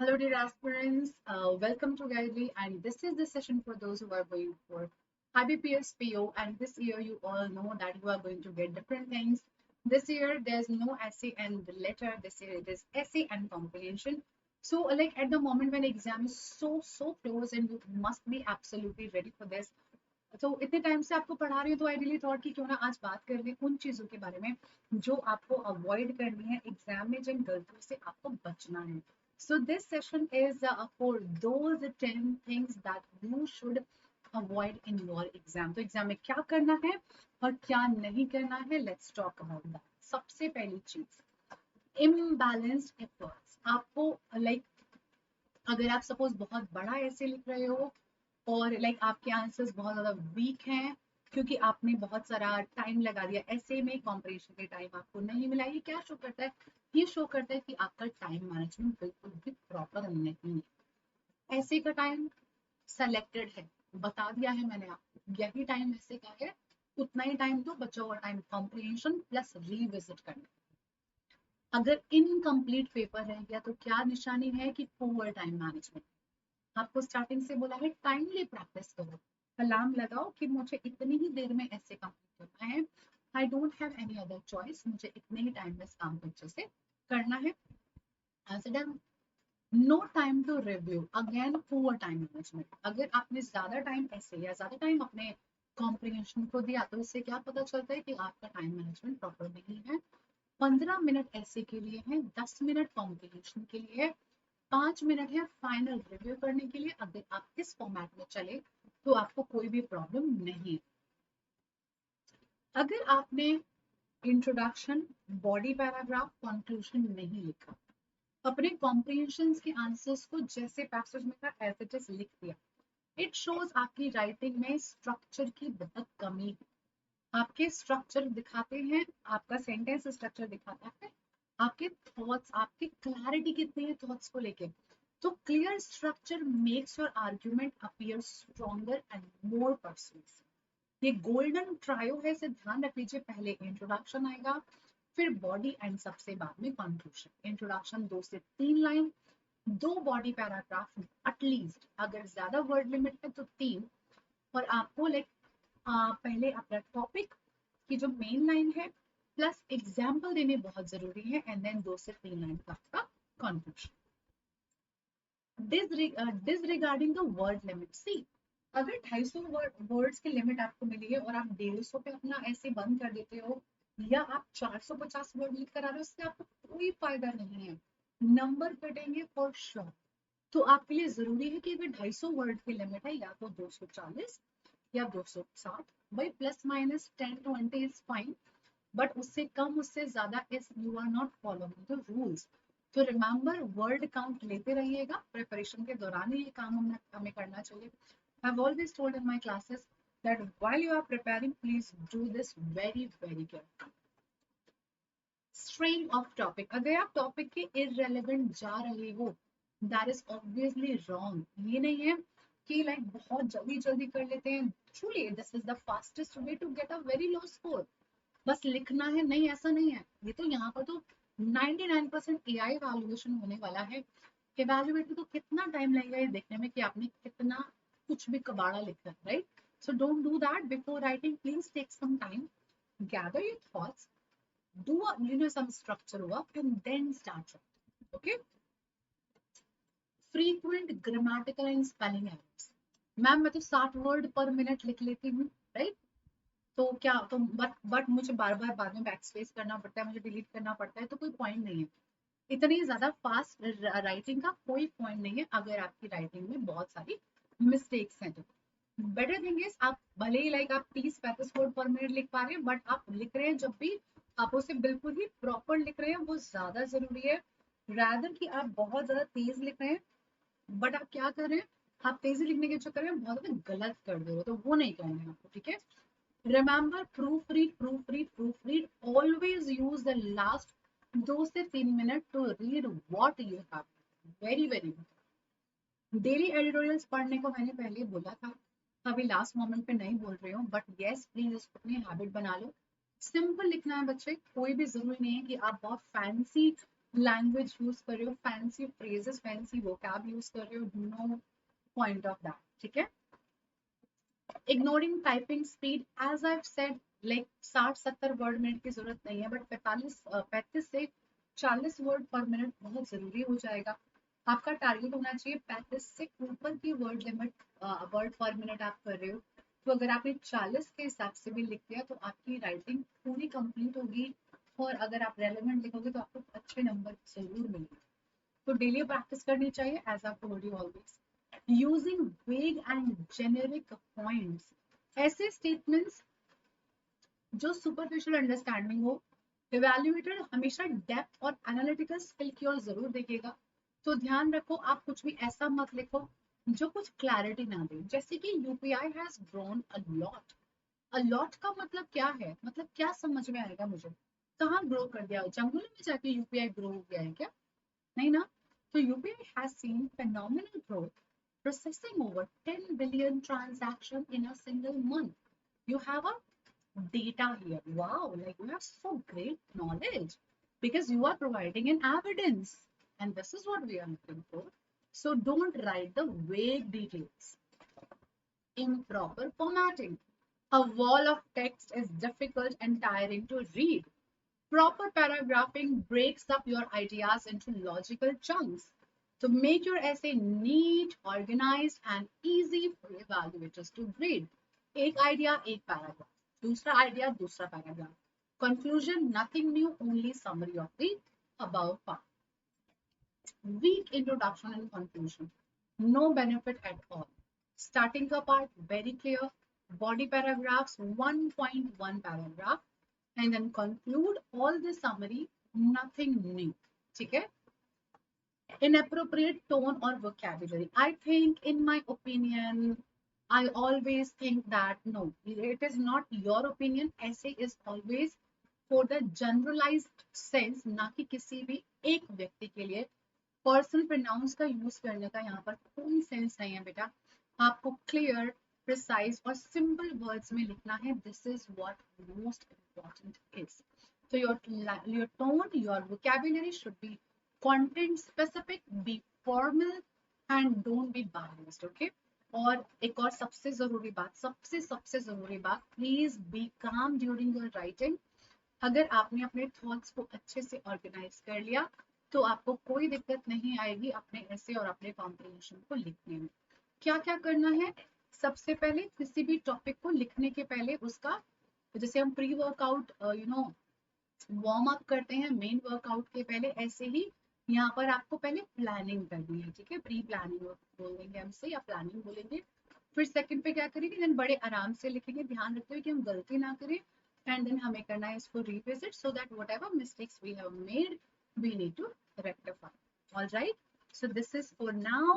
Hello, dear aspirants. Welcome to Guidely, and this is the session for those who are going for IBPS PO. And this year, you all know that you are going to get different things. This year, there's no essay and letter. This year, it is essay and comprehension. So, like at the moment when exam is so close, and you must be absolutely ready for this. तो इतने time से आपको पढ़ा रही हूँ तो I really thought कि क्यों ना आज बात कर लें उन चीजों के बारे में जो आपको अवॉइड करनी है एग्जाम में, जिन गलतियों से आपको बचना है. So this session is for those 10 things that you should avoid in your exam. तो एग्जाम में क्या करना है और क्या नहीं करना है, लेट्स टॉक अबाउट दैट. सबसे पहली चीज, इम्बैलेंस्ड एफर्ट्स. आपको अगर आप सपोज बहुत बड़ा ऐसे लिख रहे हो और आपके आंसर्स बहुत ज्यादा वीक हैं क्योंकि आपने बहुत सारा टाइम लगा दिया ऐसे में, कॉम्परिजन के टाइम आपको नहीं मिला, ये क्या शो करता है? ये शो करता है कि आपका टाइम मैनेजमेंट बिल्कुल भी प्रॉपर नहीं है. ऐसे का टाइम सेलेक्टेड है, बता दिया है मैंने आपको, यही टाइम ऐसे का है, उतना ही टाइम दो, बचा हुआ टाइम कॉम्प्रिहेंशन प्लस रिविजिट करना. अगर इनकम्प्लीट पेपर रह गया तो क्या निशानी है कि पुअर टाइम मैनेजमेंट. आपको स्टार्टिंग से बोला है टाइमली प्रैक्टिस करो, अलार्म लगाओ कि मुझे इतनी ही देर में ऐसे कंप्लीट करना है, I don't have any other choice, मुझे इतने ही टाइम में इस काम को अच्छे से करना है. No time to review, again poor time management. अगर आपने ज्यादा टाइम ऐसे या ज्यादा टाइम अपने कॉम्प्रिहेंशन को दिया तो इससे क्या पता चलता है कि आपका टाइम मैनेजमेंट प्रॉपर नहीं है. 15 मिनट ऐसे के लिए है, 10 मिनट कॉम्प्रिहेंशन के लिए है, 5 मिनट है फाइनल रिव्यू करने के लिए. अगर आप इस फॉर्मेट में चले तो आपको कोई भी प्रॉब्लम नहीं. अगर आपने इंट्रोडक्शन, बॉडी पैराग्राफ, कंक्लूजन नहीं लिखा, अपने कॉम्प्रिहेंशन के आंसर्स को जैसे पैसेज में था एज इट इज लिख दिया, इट शोज आपकी राइटिंग में स्ट्रक्चर की बहुत कमी है. आपके स्ट्रक्चर दिखाते हैं, आपका सेंटेंस स्ट्रक्चर दिखाता है आपके थॉट्स, आपकी क्लैरिटी कितनी है थॉट्स को लेके. तो clear structure makes your argument appear stronger and more परsuasive. ये गोल्डन ट्रायो है, इसे ध्यान रख लीजिए. पहले इंट्रोडक्शन आएगा, फिर बॉडी एंड सबसे बाद में कंक्लूजन. इंट्रोडक्शन 2 से 3 लाइन, 2 बॉडी पैराग्राफ एटलीस्ट, अगर ज्यादा वर्ड लिमिट है तो 3. और आपको पहले अपना टॉपिक की जो मेन लाइन है प्लस एग्जाम्पल देने बहुत जरूरी है, एंड देन 2 से 3 लाइन का आपका conclusion. Disregarding the word limit. See, अगर 250 वर्ड्स की लिमिट आपको मिली है और आप 150 पे अपना ऐसे बंद कर देते हो या आप 450 वर्ड लिख कर आ रहे हो, इससे आपको कोई फायदा नहीं है, नंबर कटेंगे फॉर श्योर. तो आपके लिए जरूरी है कि अगर 250 वर्ड की लिमिट है या तो 240 या 260, भाई plus minus 10-20 is fine, but उससे कम उससे ज्यादा is you are not following the rules. तो रिमेंबर, वर्ड काउंट लेते रहिएगा, प्रिपरेशन के दौरान ही ये काम हमें करना चाहिए. I have always told in my classes that while you are preparing, please do this very carefully. Straying off topic, अगर आप टॉपिक के irrelevant जा रहे हो, that is obviously wrong. ये नहीं है कि बहुत जल्दी जल्दी कर लेते हैं, truly this is the fastest way to get a very low score. बस लिखना है, नहीं ऐसा नहीं है. ये तो यहाँ पर तो 99% AI इवैल्यूएशन होने वाला है. इवैल्यूएटर को कितना टाइम लगेगा ये देखने में कि आपने कितना कुछ भी कबाड़ा लिखा है, right? So don't do that. Before writing please take some time, gather your thoughts, do some structure work and then start writing. Okay? Frequent grammatical and spelling errors. Ma'am मैं तो 60 वर्ड पर मिनट लिख लेती हूँ, right? तो क्या तो but मुझे बार बार बाद में बैक स्पेस करना पड़ता है, मुझे डिलीट करना पड़ता है, तो कोई पॉइंट नहीं है. इतनी ज्यादा फास्ट राइटिंग का कोई पॉइंट नहीं है अगर आपकी राइटिंग में बहुत सारी मिस्टेक्स हैं. तो बेटर थिंग इज, आप भले ही आप 30-35 वर्ड पर मिनट लिख पा रहे हैं, बट आप लिख रहे हैं जब भी आप उसे बिल्कुल ही प्रॉपर लिख रहे हैं, वो ज्यादा जरूरी है. रादर कि आप बहुत ज्यादा तेज लिख रहे हैं बट आप क्या कर रहे हैं, आप तेजी लिखने के चक्कर में बहुत ज्यादा गलत कर दे रहे हो, तो वो नहीं करना है आपको. ठीक है? Remember, proofread. Always use the last 2 से 3 minute to read what you have. Very important. Daily editorials पढ़ने को मैंने पहले बोला था, अभी लास्ट मोमेंट पे नहीं बोल रही हूँ, बट यस प्लीज इसको अपनी हैबिट बना लो. सिंपल लिखना है बच्चे, कोई भी जरूरी नहीं है कि आप बहुत फैंसी लैंग्वेज यूज कर रहे हो, fancy phrases, fancy vocab use कर रहे हो, नो पॉइंट ऑफ दैट, ठीक है। Ignoring typing speed, as I said, like 60-70 word minute की जरूरत नहीं है, बट 35 से 40 वर्ड पर मिनट बहुत जरूरी हो जाएगा। आपका टारगेट होना चाहिए 35 से ऊपर की वर्ड लिमिट, वर्ड पर मिनट आप कर रहे हो, तो अगर आपने 40 के हिसाब से भी लिख दिया तो आपकी राइटिंग पूरी कंप्लीट होगी, और अगर आप रेलेवेंट लिखोगे तो आपको अच्छे नंबर जरूर मिलेंगे। तो डेली प्रैक्टिस करनी चाहिए, as I told you always. Using vague and generic points, ऐसे स्टेटमेंट्स जो सुपरफिशियल अंडरस्टैंडिंग हो। इवेल्युएटर हमेशा डेप्थ और एनालिटिकल स्किल की ओर जरूर देखेगा, तो ध्यान रखो आप कुछ भी ऐसा मत लिखो जो कुछ क्लैरिटी ना दे। जैसे कि UPI has grown a lot, a lot का मतलब क्या है, मतलब क्या समझ में आएगा मुझे, कहाँ ग्रो कर दिया, जंगलों में जाके यूपीआई ग्रो हो गया है क्या, नहीं ना। तो UPI has seen phenomenal growth, processing over 10 billion transactions in a single month. You have a data here. Wow, like you have so great knowledge because you are providing an evidence. And this is what we are looking for. So don't write the vague details. Improper formatting. A wall of text is difficult and tiring to read. Proper paragraphing breaks up your ideas into logical chunks to make your essay neat, organized, and easy for evaluators to grade. एक idea, एक paragraph. दूसरा idea, दूसरा paragraph. Conclusion, nothing new, only summary of the above part. Weak introduction and conclusion. No benefit at all. Starting का part, very clear. Body paragraphs, 1.1 paragraph. And then conclude all the summary, nothing new. ठीक है? Inappropriate tone or vocabulary. I think, in my opinion, I always think that no, it is not your opinion. Essay is always for the generalized sense, ना कि किसी भी एक व्यक्ति के लिए। पर्सनल प्रोनाउंस का यूज करने का यहाँ पर कोई सेंस नहीं है बेटा। आपको क्लियर, प्रिसाइज और सिंपल वर्ड्स में लिखना है। This is what most important is. तो your tone, your vocabulary should be content specific, be formal and don't be biased, okay. और एक और सबसे जरूरी बात, सबसे सबसे जरूरी बात, प्लीज बी काम ड्यूरिंग योर राइटिंग। अगर आपने अपने थॉट्स को अच्छे से ऑर्गेनाइज कर लिया तो आपको कोई दिक्कत नहीं आएगी अपने ऐसे और अपने कॉम्प्रिहेंशन को लिखने में। क्या क्या करना है, सबसे पहले किसी भी टॉपिक को लिखने के पहले उसका, जैसे हम प्री वर्कआउट वार्म अप करते हैं मेन वर्कआउट के पहले, ऐसे ही यहाँ पर आपको पहले प्लानिंग करनी है, ठीक है। प्री प्लानिंग बोलेंगे हमसे या प्लानिंग बोलेंगे। फिर सेकंड पे क्या करेंगे, देन बड़े आराम से लिखेंगे, ध्यान रखते हुए कि हम गलती ना करें। एंड देन हमें करना है इसको revisit, so that whatever mistakes we have made we need to rectify. All right. So this is for now.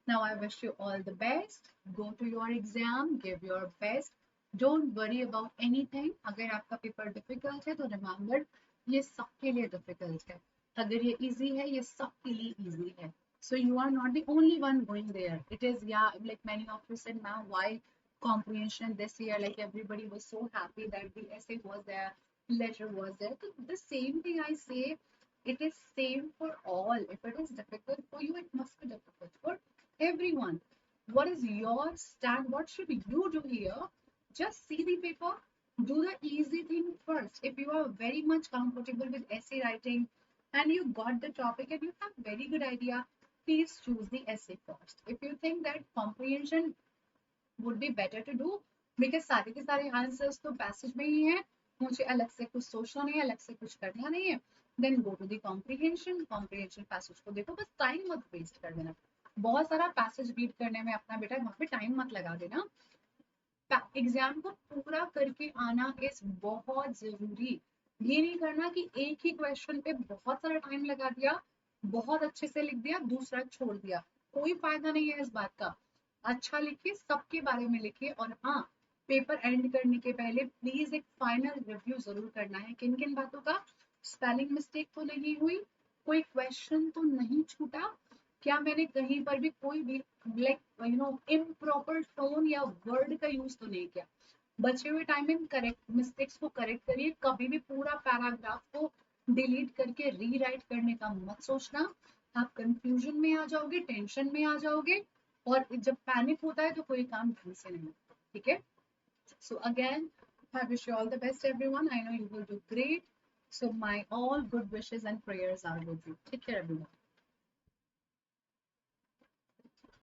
Now I wish you all the best. Go to your exam, give your best. Don't worry about anything. अगर आपका paper difficult है तो remember ये सबके लिए difficult है। अगर ये इजी है ये सबके लिए इजी है। So you are not the only one going there. It is, yeah, like many of you said, ma'am, why comprehension this year? Like everybody was so happy that the essay was there, letter was there. So the same thing I say, it is same for all. If it is difficult for you, it must be difficult for everyone. What is your stand? What should you do here? Just see the paper, do the easy thing first. If you are very much comfortable with essay writing and you got the topic and you have very good idea, please choose the essay first. If you think that comprehension would be better to do, because सारे के सारे answers तो passage में ही है, मुझे अलग से कुछ सोचना नहीं है, अलग से कुछ करना नहीं है, then go to the comprehension. Comprehension passage को देखो, बस टाइम मत वेस्ट कर देना। बहुत सारा पैसेज रीड करने में अपना बेटा वहां पे टाइम मत लगा देना। एग्जाम को पूरा करके आना इज बहुत जरूरी। ये नहीं करना कि एक ही क्वेश्चन पे बहुत सारा टाइम लगा दिया, बहुत अच्छे से लिख दिया, दूसरा छोड़ दिया, कोई फायदा नहीं है इस बात का। अच्छा लिखिए, सबके बारे में लिखिए। और हाँ, पेपर एंड करने के पहले प्लीज एक फाइनल रिव्यू जरूर करना है। किन किन बातों का, स्पेलिंग मिस्टेक तो नहीं हुई, कोई क्वेश्चन तो नहीं छूटा, क्या मैंने कहीं पर भी कोई भी लाइक इम्प्रॉपर टोन या वर्ड का यूज तो नहीं किया। बचे हुए टाइम में करेक्ट मिस्टेक्स को करेक्ट करिए। कभी भी पूरा पैराग्राफ को डिलीट करके रीराइट करने का मत सोचना। आप कंफ्यूजन में आ जाओगे, टेंशन में आ जाओगे, और जब पैनिक होता है तो कोई काम ढंग से नहीं होता। ठीक है, so again, I wish you all the best, everyone. I know you will do great. So my all good wishes and prayers are with you. Take care, everyone.